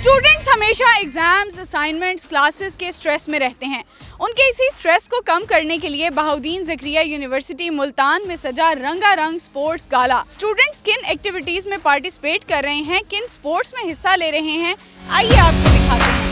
Students हमेशा exams, assignments, classes के stress में रहते हैं। उनके इसी स्ट्रेस को कम करने के लिए बहाउद्दीन ज़करिया यूनिवर्सिटी मुल्तान में सजा रंगारंग स्पोर्ट्स गाला। स्टूडेंट्स किन एक्टिविटीज़ में पार्टिसिपेट कर रहे हैं, किन स्पोर्ट्स में हिस्सा ले रहे हैं, आइए आपको दिखाते हैं।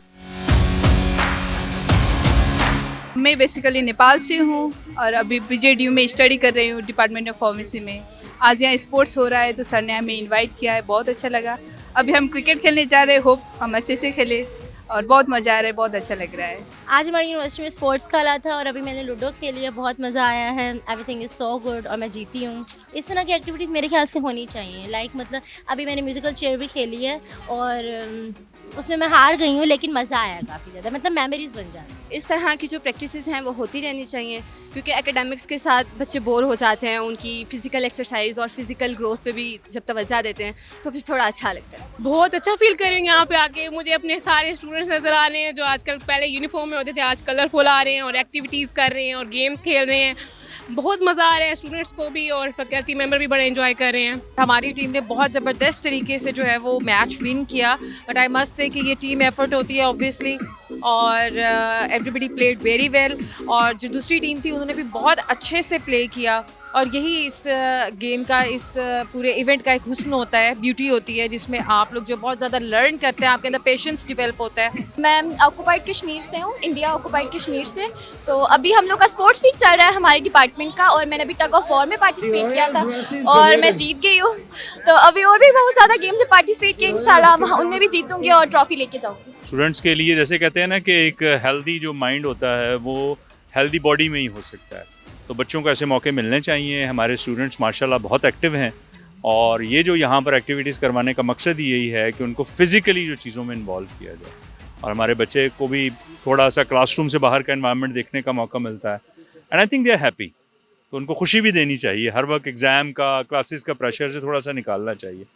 मैं बेसिकली नेपाल से हूँ और अभी बीजेडीयू में स्टडी कर रही हूँ डिपार्टमेंट ऑफ फार्मेसी में। आज यहाँ स्पोर्ट्स हो रहा है तो सर ने हमें इनवाइट किया है, बहुत अच्छा लगा। अभी हम क्रिकेट खेलने जा रहे हैं, होप हम अच्छे से खेले और बहुत मज़ा आ रहा है, बहुत अच्छा लग रहा है। आज हमारी यूनिवर्सिटी में स्पोर्ट्स खेला था और अभी मैंने लूडो खेली है, बहुत मज़ा आया है। एवरीथिंग इज़ सो गुड और मैं जीती हूँ। इस तरह की एक्टिविटीज़ मेरे ख्याल से होनी चाहिए। मतलब अभी मैंने म्यूज़िकल चेयर भी खेली है और उसमें मैं हार गई हूँ, लेकिन मज़ा आया काफ़ी ज़्यादा, मतलब मेमोरीज बन जाती हैं। इस तरह की जो प्रैक्टिसेस हैं वो होती रहनी चाहिए, क्योंकि एकेडमिक्स के साथ बच्चे बोर हो जाते हैं। उनकी फ़िज़िकल एक्सरसाइज और फिज़िकल ग्रोथ पे भी जब तवज्जो देते हैं तो फिर थोड़ा अच्छा लगता है। बहुत अच्छा फील कर रही हूँ यहाँ पे आके। मुझे अपने सारे स्टूडेंट्स नज़र आ रहे हैं जो आजकल पहले यूनिफॉर्म में होते थे, आज कलरफुल आ रहे हैं और एक्टिविटीज़ कर रहे हैं और गेम्स खेल रहे हैं। बहुत मज़ा आ रहा है स्टूडेंट्स को भी और फैकल्टी मेंबर भी बड़े एंजॉय कर रहे हैं। हमारी टीम ने बहुत ज़बरदस्त तरीके से जो है वो मैच विन किया, बट आई मस्ट से कि ये टीम एफर्ट होती है ऑब्वियसली, और एवरीबडी प्लेड वेरी वेल। और जो दूसरी टीम थी उन्होंने भी बहुत अच्छे से प्ले किया, और यही इस गेम का, इस पूरे इवेंट का एक हुस्न होता है, ब्यूटी होती है, जिसमें आप लोग जो बहुत ज़्यादा लर्न करते हैं, आपके अंदर पेशेंस डेवलप होता है। मैं ऑक्यूपाइड कश्मीर से हूँ, इंडिया ऑक्यूपाइड कश्मीर से। तो अभी हम लोग का स्पोर्ट्स वीक चल रहा है हमारे डिपार्टमेंट का, और मैंने अभी टग ऑफ वॉर में पार्टिसिपेट किया था और मैं जीत गई हूँ। तो अभी और भी बहुत ज़्यादा गेम्स में पार्टिसिपेट किया, इंशाल्लाह उनमें भी जीतूँगी और ट्रॉफी लेके जाऊँगी। स्टूडेंट्स के लिए जैसे कहते हैं ना कि एक हेल्दी जो माइंड होता है वो हेल्दी बॉडी में ही हो सकता है, तो बच्चों को ऐसे मौके मिलने चाहिए। हमारे स्टूडेंट्स माशाल्लाह बहुत एक्टिव हैं, और ये जो यहाँ पर एक्टिविटीज़ करवाने का मकसद ही यही है कि उनको फिज़िकली जो चीज़ों में इन्वॉल्व किया जाए, और हमारे बच्चे को भी थोड़ा सा क्लासरूम से बाहर का एनवायरनमेंट देखने का मौका मिलता है। And I think they are happy, तो उनको खुशी भी देनी चाहिए। हर वक्त एग्ज़ाम का, क्लासेस का प्रेशर से थोड़ा सा निकालना चाहिए।